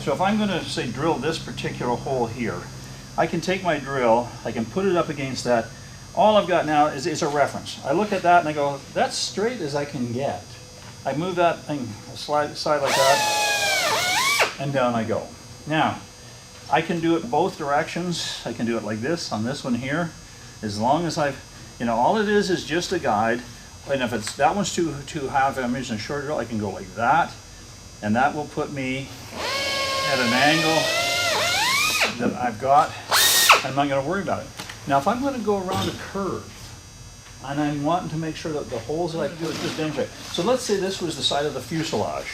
So if I'm going to say drill this particular hole here, I can take my drill, I can put it up against that. All I've got now is a reference. I look at that and I go, that's straight as I can get. I move that thing aside like that, and down I go. Now, I can do it both directions. I can do it like this on this one here, as long as I've, all it is just a guide. And if it's that one's too half, I'm using a short drill, I can go like that, and that will put me at an angle that I've got. I'm not going to worry about it. Now, if I'm going to go around a curve, and I'm wanting to make sure that the holes that I do is just demonstrate. So let's say this was the side of the fuselage,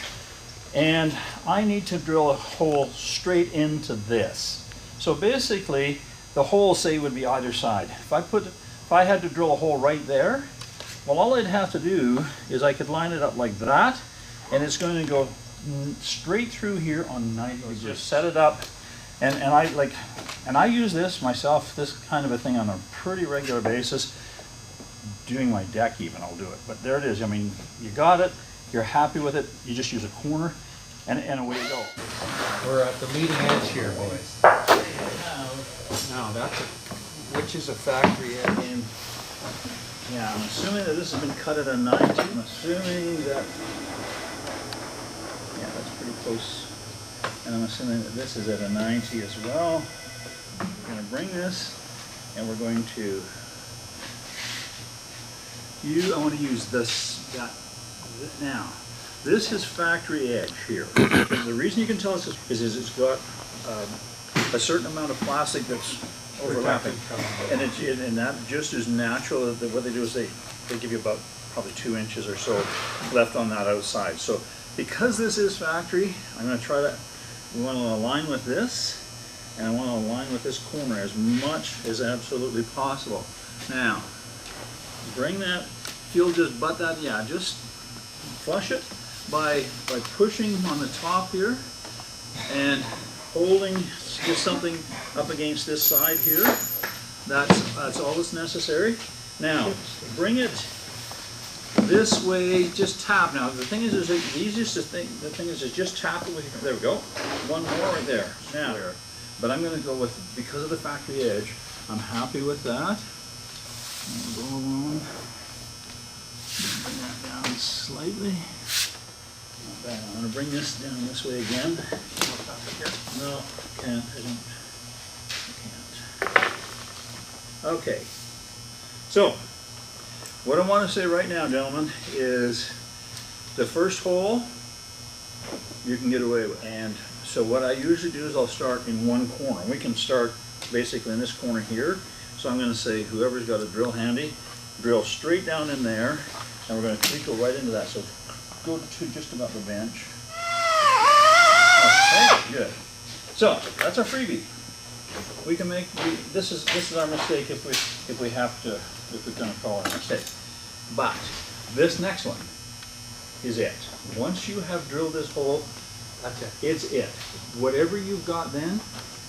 and I need to drill a hole straight into this. So basically, the hole, say, would be either side. If I had to drill a hole right there, well, all I'd have to do is I could line it up like that, and it's going to go straight through here on 90. Just set it up, and I use this myself, this kind of a thing, on a pretty regular basis. Doing my deck even, I'll do it. But there it is. I mean, you got it. You're happy with it. You just use a corner, and away you go. We're at the leading edge here, boys. Now which is a factory edge? Yeah, I'm assuming that this has been cut at a 90. I'm assuming that, yeah, that's pretty close. And I'm assuming that this is at a 90 as well. We're going to bring this, and we're going to, I want to use this, now. This is factory edge here. The reason you can tell us is it's got a certain amount of plastic that's overlapping, and that just is natural. What they do is they give you about probably 2 inches or so left on that outside. So because this is factory, I'm going to try that. We want to align with this, and I want to align with this corner as much as absolutely possible. Now, bring that, if you'll just butt that, yeah, just flush it by pushing on the top here and holding just something up against this side here. That's all that's necessary. Now, bring it this way, just tap. Now, the thing is the easiest thing, the thing is just tap it with your, there we go. One more right there. Now, but I'm going to go with, because of the factory edge, I'm happy with that. Go along. Bring that down slightly. Not bad. I'm going to bring this down this way again. No, can't. I can't. Okay. So, what I want to say right now, gentlemen, is the first hole you can get away with. And so what I usually do is I'll start in one corner. We can start basically in this corner here. So I'm going to say, whoever's got a drill handy, drill straight down in there, and we're going to trickle right into that. So go to just about the bench. Okay, good. So that's our freebie. We can make, this is our mistake if we have to, if we're going to call it a mistake. But this next one is it. Once you have drilled this hole, that's it. It's it. Whatever you've got then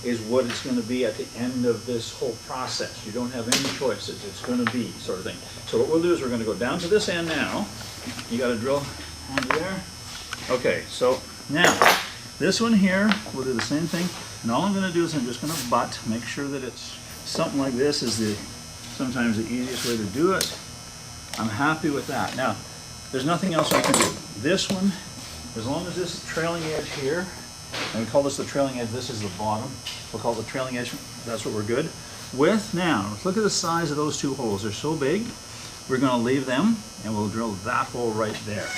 is what it's going to be at the end of this whole process. You don't have any choices. It's going to be sort of thing. So what we'll do is we're going to go down to this end now. You got a drill under there. Okay, so now this one here, we'll do the same thing. And all I'm going to do is I'm just going to butt, make sure that it's something like this is sometimes the easiest way to do it. I'm happy with that. Now, there's nothing else I can do. This one, as long as this trailing edge here, and we call this the trailing edge, this is the bottom. We'll call it the trailing edge. That's what we're good with. Now, look at the size of those two holes. They're so big. We're going to leave them, and we'll drill that hole right there.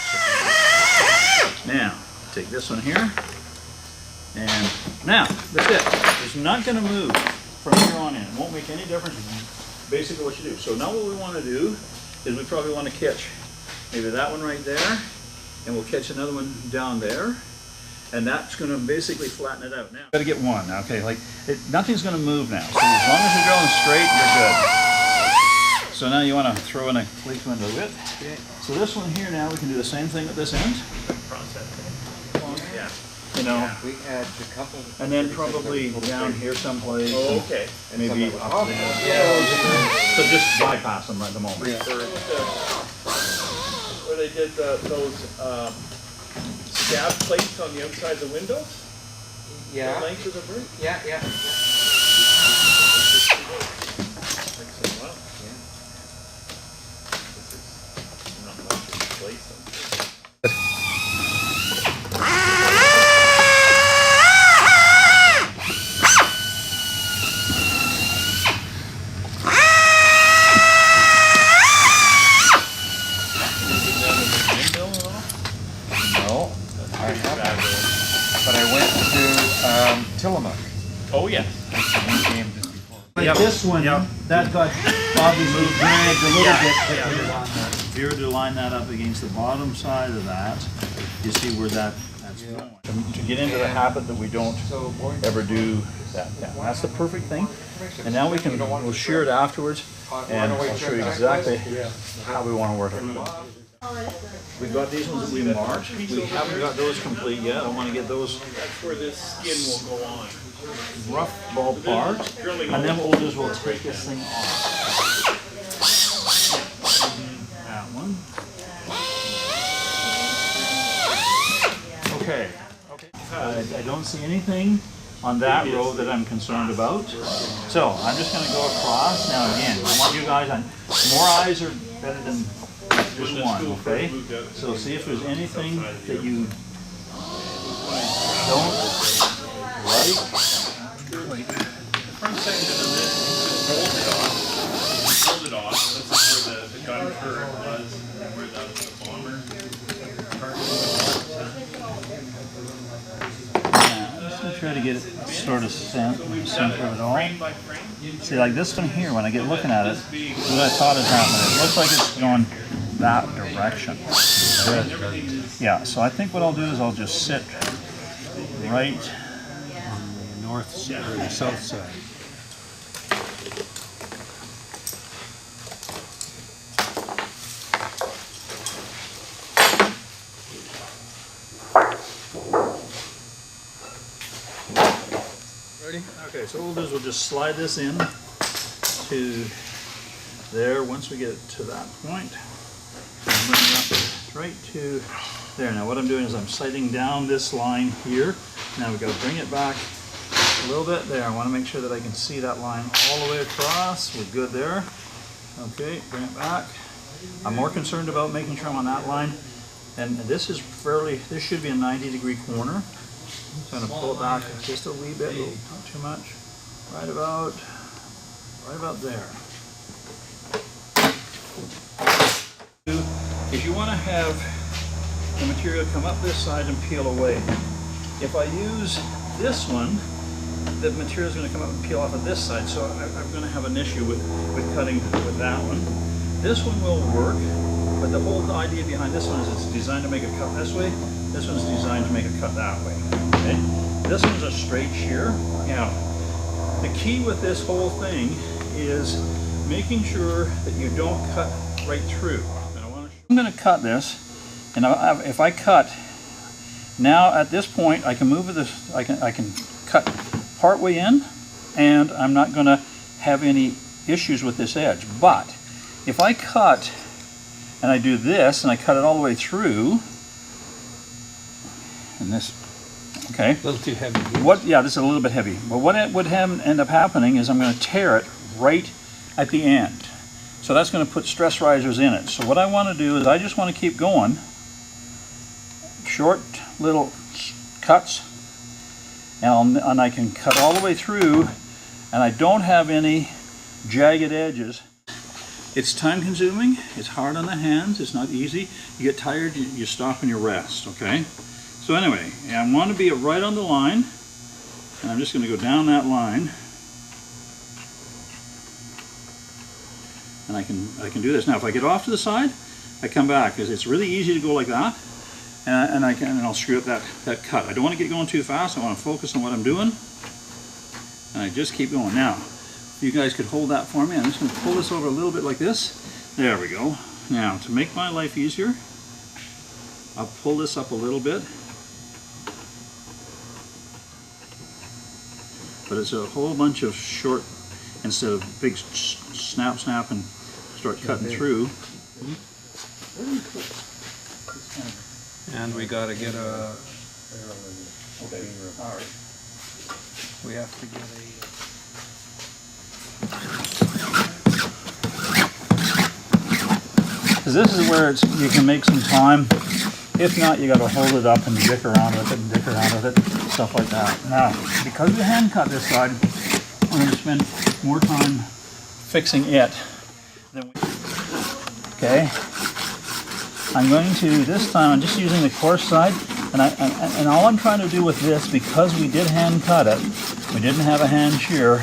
Now, take this one here, and now, that's it. It's not going to move from here on in. It won't make any difference. Basically what you do. So now what we want to do is we probably want to catch maybe that one right there, and we'll catch another one down there. And that's going to basically flatten it out. Now, got to get one. Okay, like nothing's going to move now. So as long as you're drilling straight, you're good. So now you want to throw in a cleat window width. Okay. So this one here now, we can do the same thing at this end. Yeah. You know. Yeah. We had a couple. And then probably down here someplace. Oh, okay. And maybe up there. Yeah. So just bypass them right at the moment. Yeah. Where they did those scab plates on the outside of the windows. Yeah. The length of the bird? Yeah, yeah. Not much to replace them. No, I haven't. But I went to Tillamook. Oh, yeah. We came just before. Like this one, that got obviously dragged a little bit. If you were to line that up against the bottom side of that, you see where that's going. To get into the habit that we don't ever do that. Yeah, that's the perfect thing. And now we'll shear it afterwards, and I'll show you exactly how we want to work it. We've got these ones that we marked. We haven't got those complete yet. I want to get those. That's where this skin will go on. Rough ballpark, and then what we'll do is we'll take this thing off. That one. Okay. I don't see anything on that row that I'm concerned about. So I'm just going to go across. Now again, I want you guys on. More eyes are better than just one, okay? So see if there's anything that you don't like. Front section of this, hold it off. This is where the gun turret was, and where the bomber I'm just going to try to get it sort of center of it all. See, like this one here, when I get looking at it, what I thought is happening, it looks like it's going that direction. Yeah, so I think what I'll do is I'll just sit right on the north side, or the south side. Ready? Okay, so what we'll do is we'll just slide this in to there once we get it to that point. And bring it up right to there. Now what I'm doing is I'm sighting down this line here. Now we've got to bring it back a little bit there. I want to make sure that I can see that line all the way across. We're good there. Okay, bring it back. I'm more concerned about making sure I'm on that line. And this is this should be a 90-degree corner. So I'm going to pull it back just a wee bit, not too much. Right about there. Is you want to have the material come up this side and peel away. If I use this one, the material is going to come up and peel off of this side, so I'm going to have an issue with cutting with that one. This one will work, but the whole idea behind this one is it's designed to make a cut this way. This one's designed to make a cut that way. Okay? This one's a straight shear. Now, the key with this whole thing is making sure that you don't cut right through. I'm going to cut this, and if I cut, now at this point I can move this. I can cut part way in, and I'm not going to have any issues with this edge. But if I cut and I do this and I cut it all the way through, and this, okay, A little too heavy. yeah, this is a little bit heavy. But what it would end up happening is I'm going to tear it right at the end. So that's going to put stress risers in it. So what I want to do is I just want to keep going. Short little cuts. And I can cut all the way through, and I don't have any jagged edges. It's time consuming, it's hard on the hands, it's not easy. You get tired, you stop and you rest, okay? So anyway, I want to be right on the line, and I'm just going to go down that line. And I can do this. Now if I get off to the side, I come back, because it's really easy to go like that, and I'll screw up that cut. I don't want to get going too fast. I want to focus on what I'm doing, and I just keep going. Now, if you guys could hold that for me, I'm just going to pull this over a little bit like this. There we go. Now, to make my life easier, I'll pull this up a little bit, but it's a whole bunch of short, instead of big snap and start cutting through. And we got to get a... Okay, all right. We have to get Because this is where you can make some time. If not, you got to hold it up and dick around with it and dick around with it, stuff like that. Now, because we hand cut this side, I'm going to spend more time fixing it than we. Okay. I'm going to, this time, I'm just using the coarse side, and all I'm trying to do with this, because we did hand cut it, we didn't have a hand shear,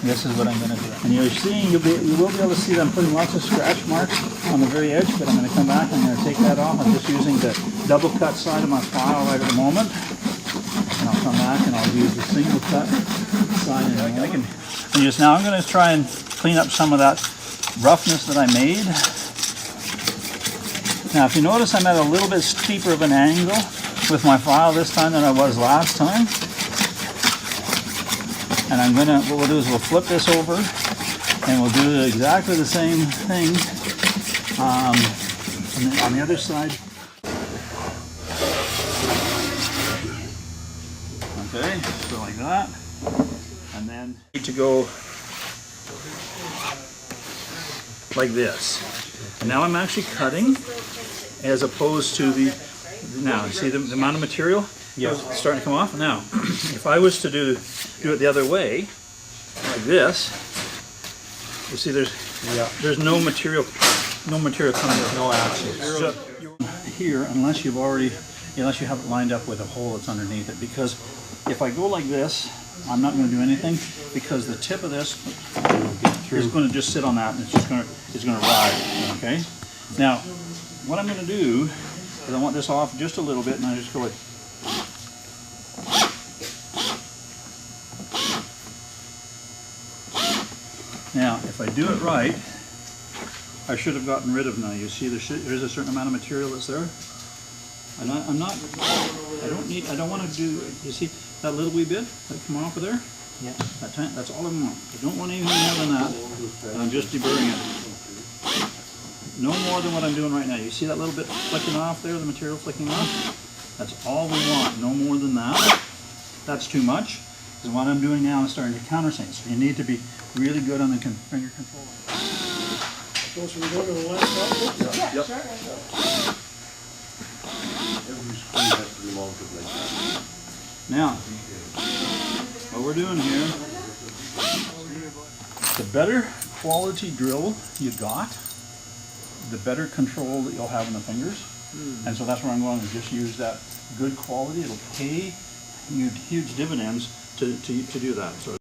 this is what I'm going to do. And you're seeing, you will be able to see that I'm putting lots of scratch marks on the very edge, but I'm going to come back and I'm going to take that off. I'm just using the double cut side of my file right at the moment. And I'll come back and I'll use the single cut side. And I can use, now I'm going to try and clean up some of that roughness that I made. Now if you notice, I'm at a little bit steeper of an angle with my file this time than I was last time. And I'm gonna, what we'll do is we'll flip this over and we'll do exactly the same thing on the other side. Okay, so like that. And then need to go like this. And now I'm actually cutting as opposed to the, now see the amount of material? Yeah, it's starting to come off. Now, if I was to do it the other way, like this, you see there's no material coming with no action. Here, unless you have it lined up with a hole that's underneath it, because if I go like this, I'm not going to do anything, because the tip of this is going to just sit on that and it's going to ride. Okay. Now, what I'm going to do is I want this off just a little bit, and I just go like. Now, if I do it right, I should have gotten rid of now. You see, there's a certain amount of material that's there. And I don't want to do, you see that little wee bit that come off of there? Yeah. That's all I want. I don't want anything more than that. And I'm just deburring it. No more than what I'm doing right now. You see that little bit flicking off there, the material flicking off? That's all we want, no more than that. That's too much. Because what I'm doing now is starting to countersink. So you need to be really good on the finger control. So should we go to the last one? Yeah, Yep. sure. Every screw has to be mounted like that. Now, what we're doing here, the better quality drill you got, the better control that you'll have in the fingers. And so that's where I'm going to just use that good quality. It'll pay you huge dividends to do that. So